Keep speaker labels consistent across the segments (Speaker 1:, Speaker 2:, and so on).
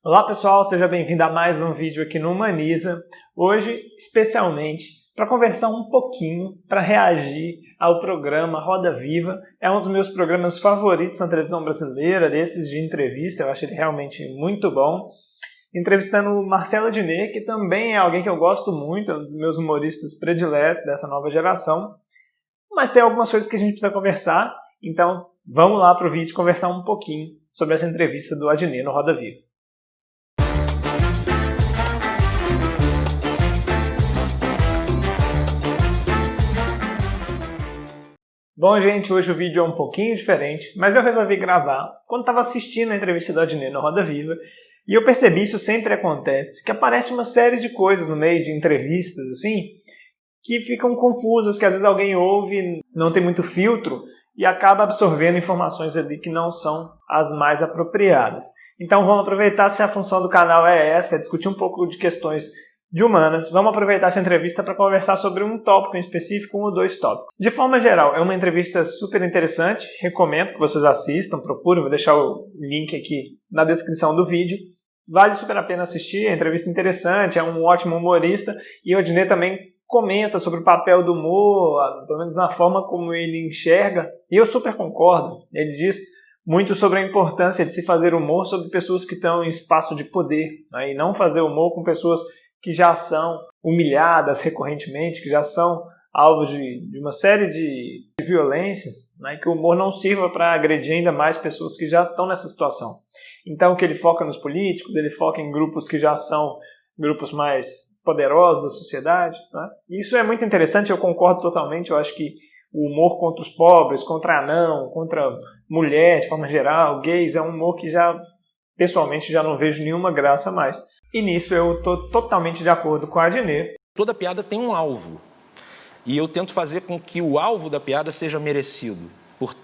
Speaker 1: Olá pessoal, seja bem-vindo a mais um vídeo aqui no Humaniza. Hoje, especialmente, para conversar um pouquinho, para reagir ao programa Roda Viva. É um dos meus programas favoritos na televisão brasileira, desses de entrevista, eu acho ele realmente muito bom. Entrevistando o Marcelo Adnet, que também é alguém que eu gosto muito, é um dos meus humoristas prediletos dessa nova geração. Mas tem algumas coisas que a gente precisa conversar, então vamos lá para o vídeo conversar um pouquinho sobre essa entrevista do Adnet no Roda Viva. Bom, gente, hoje o vídeo é um pouquinho diferente, mas eu resolvi gravar quando estava assistindo a entrevista do Adnet no Roda Viva, e eu percebi, isso sempre acontece, que aparece uma série de coisas no meio de entrevistas, assim, que ficam confusas, que às vezes alguém ouve, não tem muito filtro, e acaba absorvendo informações ali que não são as mais apropriadas. Então vamos aproveitar, se a função do canal é essa, é discutir um pouco de questões de humanas, vamos aproveitar essa entrevista para conversar sobre um tópico em específico, um ou dois tópicos. De forma geral, é uma entrevista super interessante, recomendo que vocês assistam, procurem, vou deixar o link aqui na descrição do vídeo. Vale super a pena assistir, é uma entrevista interessante, é um ótimo humorista, e o Adnet também comenta sobre o papel do humor, pelo menos na forma como ele enxerga, e eu super concordo. Ele diz muito sobre a importância de se fazer humor sobre pessoas que estão em espaço de poder, né? E não fazer humor com pessoas que já são humilhadas recorrentemente, que já são alvos de uma série de violências, né? Que o humor não sirva para agredir ainda mais pessoas que já estão nessa situação. Então, que ele foca nos políticos, ele foca em grupos que já são grupos mais poderosos da sociedade, né? Isso é muito interessante, eu concordo totalmente. Eu acho que o humor contra os pobres, contra anão, contra mulher de forma geral, gays, é um humor que pessoalmente já não vejo nenhuma graça mais. E nisso eu estou totalmente de acordo com a Adnet.
Speaker 2: Toda piada tem um alvo, e eu tento fazer com que o alvo da piada seja merecido.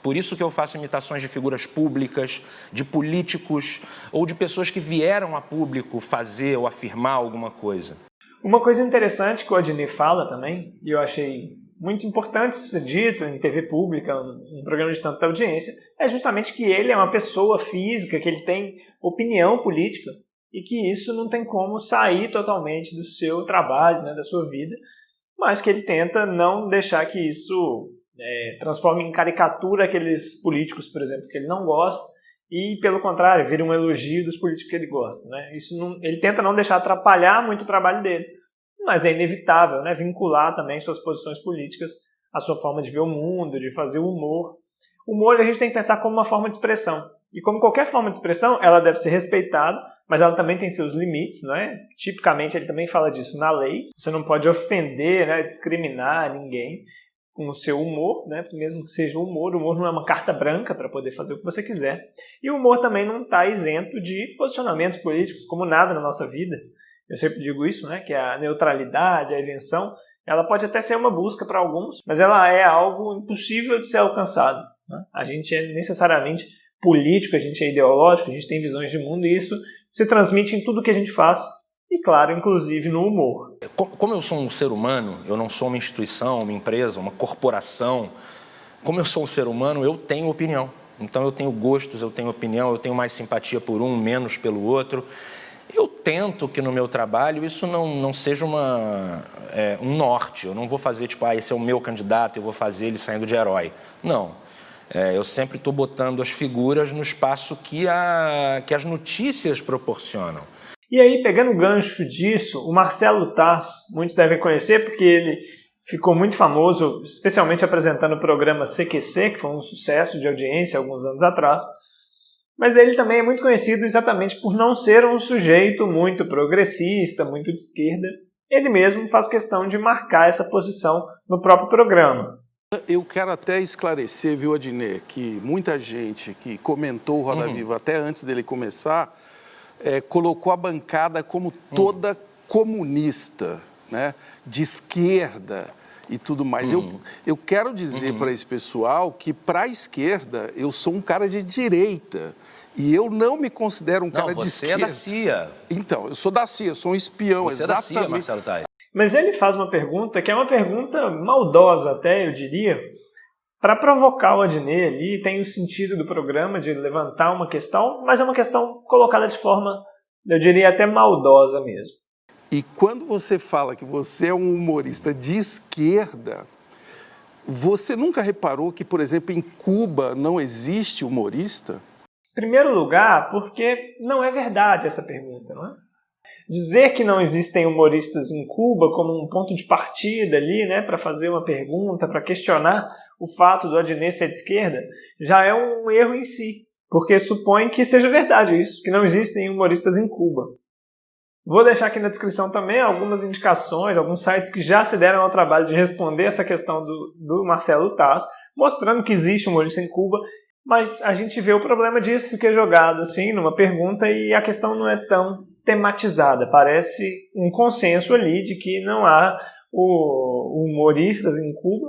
Speaker 2: Por isso que eu faço imitações de figuras públicas, de políticos ou de pessoas que vieram a público fazer ou afirmar alguma coisa.
Speaker 1: Uma coisa interessante que o Adnet fala também, e eu achei muito importante isso ser dito em TV pública, um programa de tanta audiência, é justamente que ele é uma pessoa física, que ele tem opinião política, e que isso não tem como sair totalmente do seu trabalho, né, da sua vida, mas que ele tenta não deixar que isso transforme em caricatura aqueles políticos, por exemplo, que ele não gosta, e, pelo contrário, vira um elogio dos políticos que ele gosta, né? Ele tenta não deixar atrapalhar muito o trabalho dele, mas é inevitável, né, vincular também suas posições políticas à sua forma de ver o mundo, de fazer o humor. O humor a gente tem que pensar como uma forma de expressão, e como qualquer forma de expressão, ela deve ser respeitada, mas ela também tem seus limites, não é? Tipicamente, ele também fala disso na lei. Você não pode ofender, né, discriminar ninguém com o seu humor, né? Mesmo que seja humor não é uma carta branca para poder fazer o que você quiser. E o humor também não está isento de posicionamentos políticos, como nada na nossa vida. Eu sempre digo isso, né? Que a neutralidade, a isenção, ela pode até ser uma busca para alguns, mas ela é algo impossível de ser alcançado, né? A gente é necessariamente político, a gente é ideológico, a gente tem visões de mundo, e isso se transmite em tudo que a gente faz, e claro, inclusive no humor.
Speaker 2: Como eu sou um ser humano, eu não sou uma instituição, uma empresa, uma corporação. Como eu sou um ser humano, eu tenho opinião. Então eu tenho gostos, eu tenho opinião, eu tenho mais simpatia por um, menos pelo outro. Eu tento que no meu trabalho isso não seja um norte. Eu não vou fazer tipo, esse é o meu candidato, eu vou fazer ele saindo de herói. Não. Eu sempre estou botando as figuras no espaço que as notícias proporcionam.
Speaker 1: E aí, pegando o gancho disso, o Marcelo Tasso, muitos devem conhecer porque ele ficou muito famoso, especialmente apresentando o programa CQC, que foi um sucesso de audiência alguns anos atrás. Mas ele também é muito conhecido exatamente por não ser um sujeito muito progressista, muito de esquerda. Ele mesmo faz questão de marcar essa posição no próprio programa.
Speaker 3: Eu quero até esclarecer, viu, Adnet, que muita gente que comentou o Roda Viva até antes dele começar, colocou a bancada como toda comunista, né, de esquerda e tudo mais. Eu quero dizer para esse pessoal que, para a esquerda, eu sou um cara de direita. E eu não me considero um cara de esquerda.
Speaker 2: Você é da CIA.
Speaker 3: Então, eu sou da CIA, eu sou um espião,
Speaker 2: você
Speaker 3: exatamente.
Speaker 2: Você é da CIA, Marcelo Tasso.
Speaker 1: Mas ele faz uma pergunta que é uma pergunta maldosa até, eu diria, para provocar o Adnet ali. Tem o sentido do programa de levantar uma questão, mas é uma questão colocada de forma Eu diria até maldosa mesmo.
Speaker 3: E quando você fala que você é um humorista de esquerda, você nunca reparou que, por exemplo, em Cuba não existe humorista?
Speaker 1: Em primeiro lugar, porque não é verdade essa pergunta, não é? Dizer que não existem humoristas em Cuba como um ponto de partida ali, né, para fazer uma pergunta, para questionar o fato do Adnet ser de esquerda, já é um erro em si, porque supõe que seja verdade isso, que não existem humoristas em Cuba. Vou deixar aqui na descrição também algumas indicações, alguns sites que já se deram ao trabalho de responder essa questão do Marcelo Taz, mostrando que existe humorista em Cuba, mas a gente vê o problema disso que é jogado assim numa pergunta e a questão não é tão tematizada. Parece um consenso ali de que não há humoristas em Cuba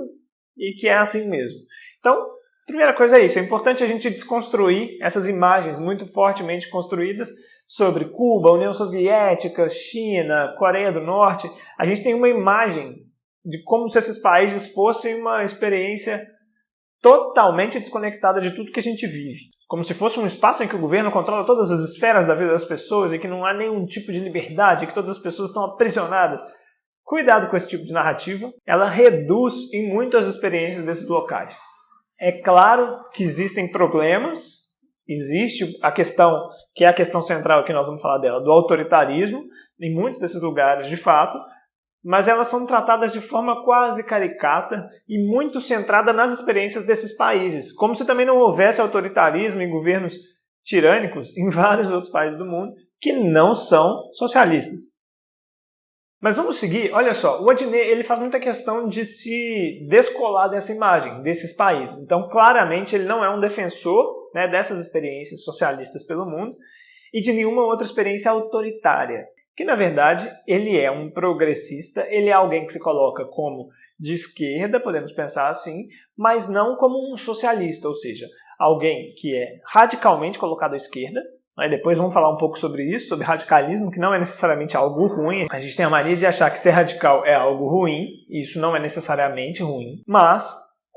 Speaker 1: e que é assim mesmo. Então, primeira coisa é isso. É importante a gente desconstruir essas imagens muito fortemente construídas sobre Cuba, União Soviética, China, Coreia do Norte. A gente tem uma imagem de como se esses países fossem uma experiência totalmente desconectada de tudo que a gente vive. Como se fosse um espaço em que o governo controla todas as esferas da vida das pessoas e que não há nenhum tipo de liberdade, que todas as pessoas estão aprisionadas. Cuidado com esse tipo de narrativa. Ela reduz em muito as experiências desses locais. É claro que existem problemas, existe a questão, que é a questão central que nós vamos falar dela, do autoritarismo, em muitos desses lugares, de fato, mas elas são tratadas de forma quase caricata e muito centrada nas experiências desses países, como se também não houvesse autoritarismo e governos tirânicos em vários outros países do mundo que não são socialistas. Mas vamos seguir, olha só, o Adnet ele faz muita questão de se descolar dessa imagem, desses países. Então, claramente, ele não é um defensor, né, dessas experiências socialistas pelo mundo e de nenhuma outra experiência autoritária. Que, na verdade, ele é um progressista, ele é alguém que se coloca como de esquerda, podemos pensar assim, mas não como um socialista, ou seja, alguém que é radicalmente colocado à esquerda. Aí depois vamos falar um pouco sobre isso, sobre radicalismo, que não é necessariamente algo ruim. A gente tem a mania de achar que ser radical é algo ruim, e isso não é necessariamente ruim, mas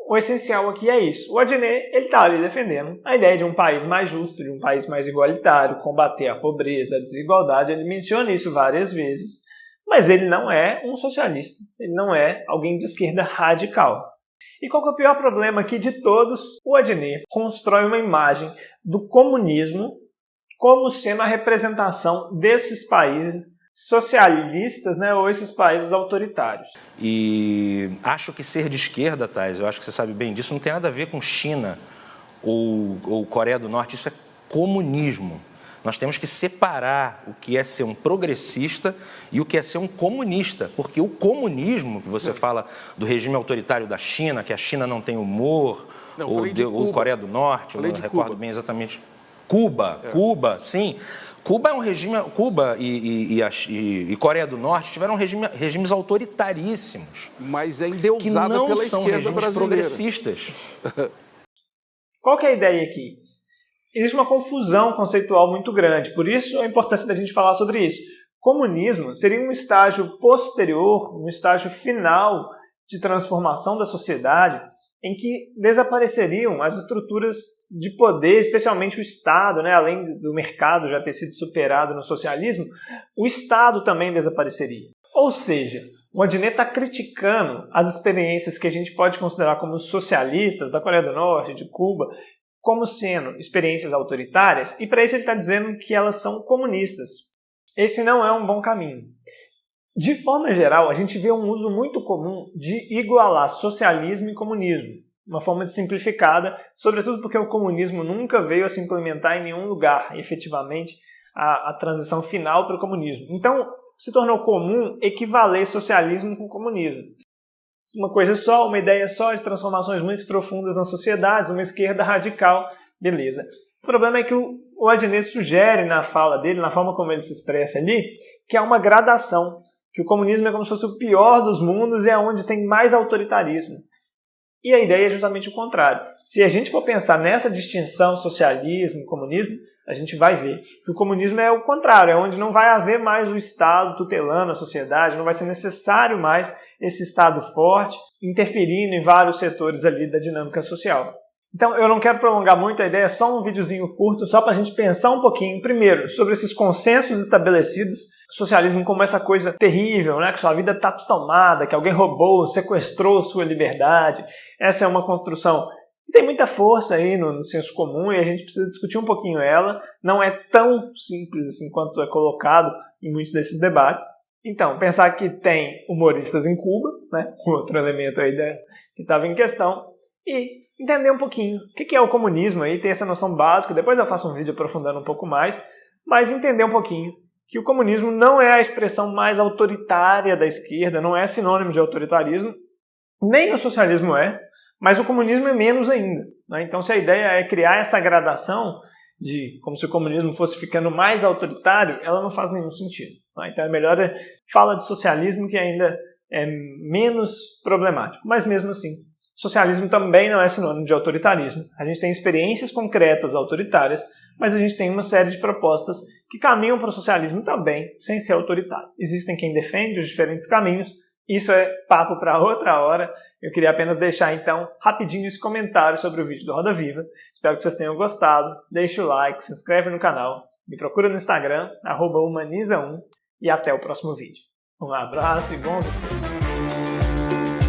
Speaker 1: o essencial aqui é isso. O Adnet está ali defendendo a ideia de um país mais justo, de um país mais igualitário, combater a pobreza, a desigualdade. Ele menciona isso várias vezes, mas ele não é um socialista, ele não é alguém de esquerda radical. E qual que é o pior problema aqui de todos? O Adnet constrói uma imagem do comunismo como sendo a representação desses países socialistas, né, ou esses países autoritários.
Speaker 2: E acho que ser de esquerda, Thais, eu acho que você sabe bem disso, não tem nada a ver com China ou Coreia do Norte, isso é comunismo. Nós temos que separar o que é ser um progressista e o que é ser um comunista, porque o comunismo, que você fala do regime autoritário da China, que a China não tem humor, ou Coreia do Norte, eu não recordo bem exatamente. Cuba, sim. Cuba é um regime. Cuba e Coreia do Norte tiveram regimes autoritaríssimos.
Speaker 3: Mas é endeusada pela esquerda brasileira.
Speaker 2: Progressistas.
Speaker 1: Qual que é a ideia aqui? Existe uma confusão conceitual muito grande, por isso a importância da gente falar sobre isso. Comunismo seria um estágio posterior, um estágio final de transformação da sociedade, em que desapareceriam as estruturas de poder, especialmente o Estado, né? Além do mercado já ter sido superado no socialismo, o Estado também desapareceria. Ou seja, o Adnet está criticando as experiências que a gente pode considerar como socialistas, da Coreia do Norte, de Cuba, como sendo experiências autoritárias, e para isso ele está dizendo que elas são comunistas. Esse não é um bom caminho. De forma geral, a gente vê um uso muito comum de igualar socialismo e comunismo, uma forma de simplificada, sobretudo porque o comunismo nunca veio a se implementar em nenhum lugar, efetivamente, a transição final para o comunismo. Então, se tornou comum equivaler socialismo com comunismo. Uma coisa só, uma ideia só de transformações muito profundas nas sociedades, uma esquerda radical, beleza. O problema é que o Adnet sugere na fala dele, na forma como ele se expressa ali, que há uma gradação, que o comunismo é como se fosse o pior dos mundos e é onde tem mais autoritarismo. E a ideia é justamente o contrário. Se a gente for pensar nessa distinção socialismo e comunismo, a gente vai ver que o comunismo é o contrário, é onde não vai haver mais o Estado tutelando a sociedade, não vai ser necessário mais esse Estado forte interferindo em vários setores ali da dinâmica social. Então, eu não quero prolongar muito a ideia, é só um videozinho curto, só para a gente pensar um pouquinho, primeiro, sobre esses consensos estabelecidos, socialismo como essa coisa terrível, né? Que sua vida está tomada, que alguém roubou, sequestrou sua liberdade. Essa é uma construção que tem muita força aí no senso comum e a gente precisa discutir um pouquinho ela. Não é tão simples assim quanto é colocado em muitos desses debates. Então, pensar que tem humoristas em Cuba, né? Outro elemento aí que estava em questão, e entender um pouquinho o que é o comunismo aí, ter essa noção básica. Depois eu faço um vídeo aprofundando um pouco mais, mas entender um pouquinho que o comunismo não é a expressão mais autoritária da esquerda, não é sinônimo de autoritarismo, nem o socialismo é, mas o comunismo é menos ainda, né? Então, se a ideia é criar essa gradação de como se o comunismo fosse ficando mais autoritário, ela não faz nenhum sentido, né? Então é melhor falar de socialismo, que ainda é menos problemático, mas mesmo assim, socialismo também não é sinônimo de autoritarismo. A gente tem experiências concretas autoritárias, mas a gente tem uma série de propostas que caminham para o socialismo também, sem ser autoritário. Existem quem defende os diferentes caminhos, isso é papo para outra hora. Eu queria apenas deixar, então, rapidinho esse comentário sobre o vídeo do Roda Viva. Espero que vocês tenham gostado. Deixe o like, se inscreve no canal, me procura no Instagram, @humaniza1, e até o próximo vídeo. Um abraço e bons estudos!